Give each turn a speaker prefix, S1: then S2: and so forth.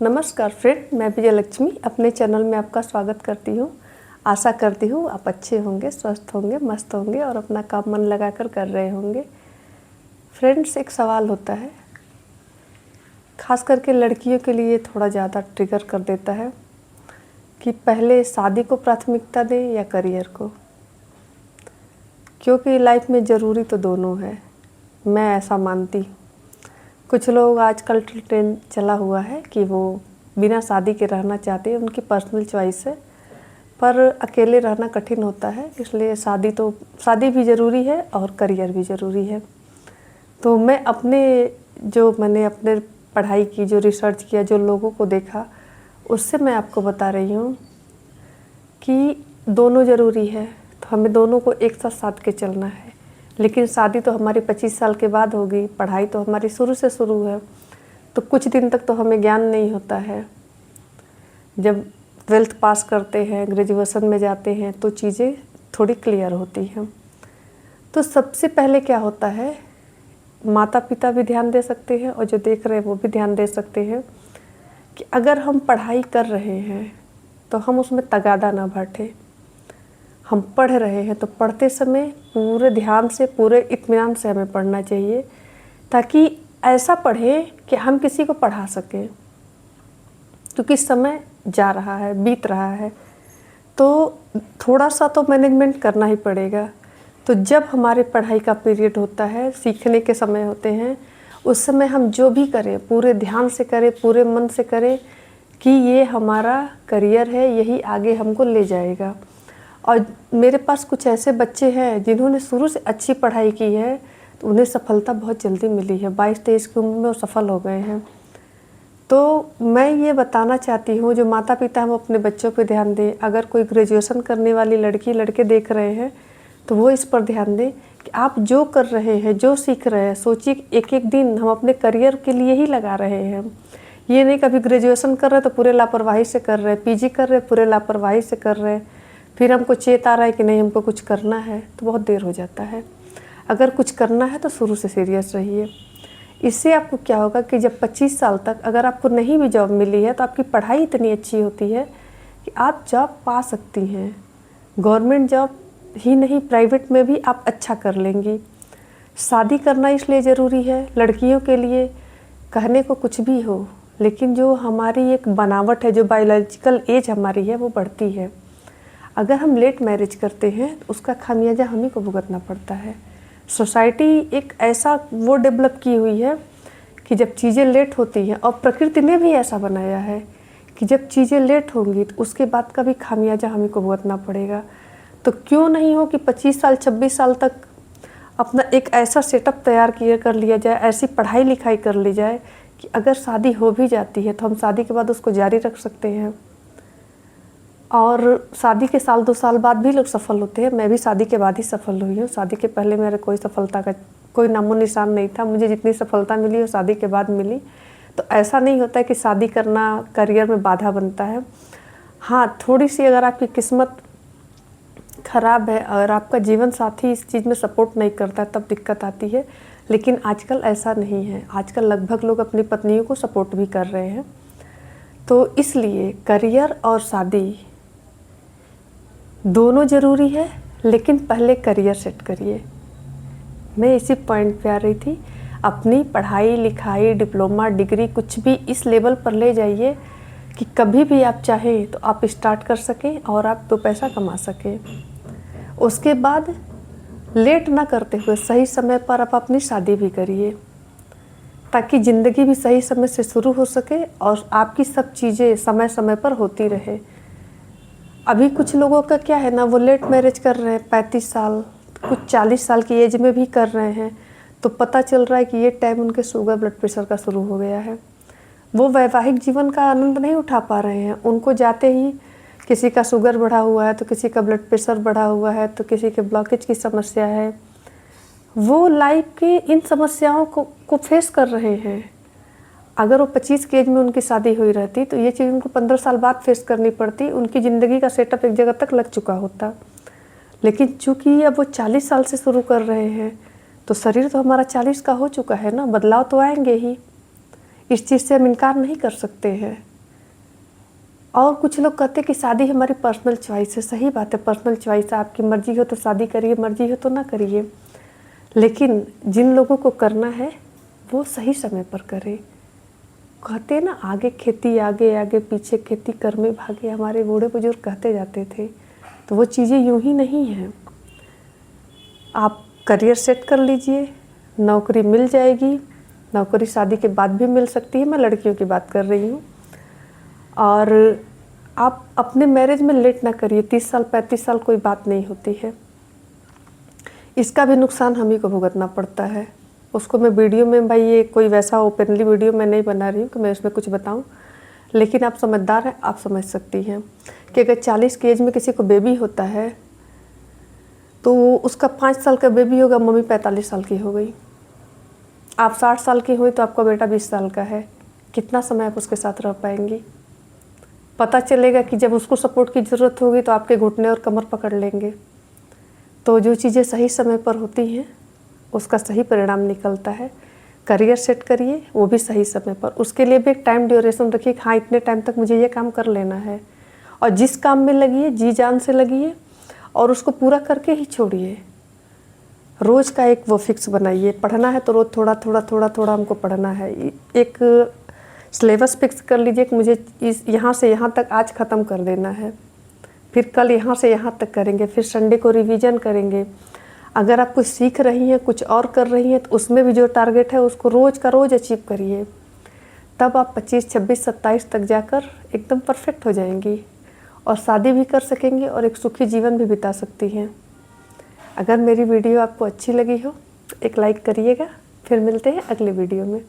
S1: नमस्कार फ्रेंड, मैं विजयलक्ष्मी अपने चैनल में आपका स्वागत करती हूँ। आशा करती हूँ आप अच्छे होंगे, स्वस्थ होंगे, मस्त होंगे और अपना काम मन लगाकर कर रहे होंगे। फ्रेंड्स, एक सवाल होता है, खास करके लड़कियों के लिए थोड़ा ज़्यादा ट्रिगर कर देता है कि पहले शादी को प्राथमिकता दें या करियर को, क्योंकि लाइफ में ज़रूरी तो दोनों है। मैं ऐसा मानती हूँ। कुछ लोग आजकल ट्रेंड चला हुआ है कि वो बिना शादी के रहना चाहते हैं, उनकी पर्सनल चॉइस है, पर अकेले रहना कठिन होता है, इसलिए शादी भी ज़रूरी है और करियर भी ज़रूरी है। तो मैंने अपने पढ़ाई की, जो रिसर्च किया, जो लोगों को देखा, उससे मैं आपको बता रही हूँ कि दोनों ज़रूरी है। तो हमें दोनों को एक साथ के चलना है। लेकिन शादी तो हमारी 25 साल के बाद होगी, पढ़ाई तो हमारी शुरू से शुरू है, तो कुछ दिन तक तो हमें ज्ञान नहीं होता है। जब 12th पास करते हैं, ग्रेजुएशन में जाते हैं, तो चीज़ें थोड़ी क्लियर होती हैं। तो सबसे पहले क्या होता है, माता पिता भी ध्यान दे सकते हैं और जो देख रहे हैं वो भी ध्यान दे सकते हैं कि अगर हम पढ़ाई कर रहे हैं तो हम उसमें तगादा ना बैठे। हम पढ़ रहे हैं तो पढ़ते समय पूरे ध्यान से, पूरे इत्मीनान से हमें पढ़ना चाहिए, ताकि ऐसा पढ़ें कि हम किसी को पढ़ा सकें। क्योंकि समय जा रहा है, बीत रहा है, तो थोड़ा सा तो मैनेजमेंट करना ही पड़ेगा। तो जब हमारे पढ़ाई का पीरियड होता है, सीखने के समय होते हैं, उस समय हम जो भी करें पूरे ध्यान से करें, पूरे मन से करें कि ये हमारा करियर है, यही आगे हमको ले जाएगा। और मेरे पास कुछ ऐसे बच्चे हैं जिन्होंने शुरू से अच्छी पढ़ाई की है, तो उन्हें सफलता बहुत जल्दी मिली है। 22-23 की उम्र में वो सफल हो गए हैं। तो मैं ये बताना चाहती हूँ, जो माता पिता हैं वो अपने बच्चों पे ध्यान दें। अगर कोई ग्रेजुएशन करने वाली लड़की लड़के देख रहे हैं तो वो इस पर ध्यान दें कि आप जो कर रहे हैं, जो सीख रहे हैं, सोचिए एक एक दिन हम अपने करियर के लिए ही लगा रहे हैं। ये नहीं कभी ग्रेजुएशन कर रहे हैं तो पूरे लापरवाही से कर रहे हैं, पीजी कर रहे हैं पूरे लापरवाही से कर रहे हैं, फिर हमको चेत आ रहा है कि नहीं हमको कुछ करना है, तो बहुत देर हो जाता है। अगर कुछ करना है तो शुरू से सीरियस रहिए। इससे आपको क्या होगा कि जब 25 साल तक अगर आपको नहीं भी जॉब मिली है तो आपकी पढ़ाई इतनी अच्छी होती है कि आप जॉब पा सकती हैं। गवर्नमेंट जॉब ही नहीं, प्राइवेट में भी आप अच्छा कर लेंगी। शादी करना इसलिए ज़रूरी है लड़कियों के लिए, कहने को कुछ भी हो, लेकिन जो हमारी एक बनावट है, जो बायोलॉजिकल एज हमारी है, वो बढ़ती है। अगर हम लेट मैरिज करते हैं तो उसका खामियाजा हम ही को भुगतना पड़ता है। सोसाइटी एक ऐसा वो डेवलप की हुई है कि जब चीज़ें लेट होती हैं, और प्रकृति ने भी ऐसा बनाया है कि जब चीज़ें लेट होंगी तो उसके बाद का भी खामियाजा हम ही को भुगतना पड़ेगा। तो क्यों नहीं हो कि 25 साल 26 साल तक अपना एक ऐसा सेटअप तैयार कर लिया जाए, ऐसी पढ़ाई लिखाई कर ली जाए कि अगर शादी हो भी जाती है तो हम शादी के बाद उसको जारी रख सकते हैं। और शादी के 1-2 साल बाद भी लोग सफल होते हैं। मैं भी शादी के बाद ही सफल हुई हूँ। शादी के पहले मेरे कोई सफलता का कोई नामो निशान नहीं था। मुझे जितनी सफलता मिली वो शादी के बाद मिली। तो ऐसा नहीं होता है कि शादी करना करियर में बाधा बनता है। हाँ, थोड़ी सी अगर आपकी किस्मत खराब है और आपका जीवन साथी इस चीज़ में सपोर्ट नहीं करता है तब दिक्कत आती है, लेकिन आजकल ऐसा नहीं है। आजकल लगभग लोग अपनी पत्नियों को सपोर्ट भी कर रहे हैं। तो इसलिए करियर और शादी दोनों ज़रूरी है, लेकिन पहले करियर सेट करिए। मैं इसी पॉइंट पे आ रही थी। अपनी पढ़ाई लिखाई, डिप्लोमा, डिग्री, कुछ भी इस लेवल पर ले जाइए कि कभी भी आप चाहें तो आप स्टार्ट कर सकें और आप 2 पैसा कमा सकें। उसके बाद लेट ना करते हुए सही समय पर आप अपनी शादी भी करिए, ताकि ज़िंदगी भी सही समय से शुरू हो सके और आपकी सब चीज़ें समय समय पर होती रहे। अभी कुछ लोगों का क्या है ना, वो लेट मैरिज कर रहे हैं, 35 साल, कुछ 40 साल की एज में भी कर रहे हैं, तो पता चल रहा है कि ये टाइम उनके शुगर ब्लड प्रेशर का शुरू हो गया है। वो वैवाहिक जीवन का आनंद नहीं उठा पा रहे हैं। उनको जाते ही किसी का शुगर बढ़ा हुआ है, तो किसी का ब्लड प्रेशर बढ़ा हुआ है, तो किसी के ब्लॉकेज की समस्या है। वो लाइफ की इन समस्याओं को फेस कर रहे हैं। अगर वो 25 की एज में उनकी शादी हुई रहती तो ये चीज़ उनको 15 साल बाद फेस करनी पड़ती। उनकी ज़िंदगी का सेटअप एक जगह तक लग चुका होता। लेकिन चूँकि अब वो 40 साल से शुरू कर रहे हैं, तो शरीर तो हमारा 40 का हो चुका है ना, बदलाव तो आएंगे ही। इस चीज़ से हम इनकार नहीं कर सकते हैं। और कुछ लोग कहते हैं कि शादी हमारी पर्सनल चॉइस है। सही बात है, पर्सनल चॉइस है, आपकी मर्जी हो तो शादी करिए, मर्जी हो तो ना करिए। लेकिन जिन लोगों को करना है वो सही समय पर करें। कहते हैं ना, आगे खेती आगे आगे, पीछे खेती कर में भागे, हमारे बूढ़े बुजुर्ग कहते जाते थे। तो वो चीज़ें यूं ही नहीं हैं। आप करियर सेट कर लीजिए, नौकरी मिल जाएगी। नौकरी शादी के बाद भी मिल सकती है, मैं लड़कियों की बात कर रही हूँ। और आप अपने मैरिज में लेट ना करिए। 30 साल 35 साल कोई बात नहीं होती है। इसका भी नुकसान हम ही को भुगतना पड़ता है। उसको मैं वीडियो में, भाई ये कोई वैसा ओपनली वीडियो मैं नहीं बना रही हूँ कि मैं इसमें कुछ बताऊँ, लेकिन आप समझदार हैं, आप समझ सकती हैं कि अगर 40 की एज में किसी को बेबी होता है तो उसका 5 साल का बेबी होगा, मम्मी 45 साल की हो गई। आप 60 साल की हुई तो आपका बेटा 20 साल का है। कितना समय आप उसके साथ रह पाएंगी? पता चलेगा कि जब उसको सपोर्ट की ज़रूरत होगी तो आपके घुटने और कमर पकड़ लेंगे। तो जो चीज़ें सही समय पर होती हैं उसका सही परिणाम निकलता है। करियर सेट करिए, वो भी सही समय पर। उसके लिए भी एक टाइम ड्यूरेशन रखिए कि हाँ, इतने टाइम तक मुझे ये काम कर लेना है। और जिस काम में लगिए, जी जान से लगिए और उसको पूरा करके ही छोड़िए। रोज़ का एक वो फिक्स बनाइए, पढ़ना है तो रोज़ थोड़ा थोड़ा थोड़ा थोड़ा हमको पढ़ना है। एक सिलेबस फिक्स कर लीजिए कि मुझे इस यहाँ से यहाँ तक आज ख़त्म कर देना है, फिर कल यहाँ से यहाँ तक करेंगे, फिर संडे को रिवीजन करेंगे। अगर आप कुछ सीख रही हैं, कुछ और कर रही हैं, तो उसमें भी जो टारगेट है उसको रोज़ का रोज़ अचीव करिए। तब आप 25, 26, 27 तक जाकर एकदम परफेक्ट हो जाएंगी और शादी भी कर सकेंगी और एक सुखी जीवन भी बिता सकती हैं। अगर मेरी वीडियो आपको अच्छी लगी हो तो एक लाइक करिएगा। फिर मिलते हैं अगले वीडियो में।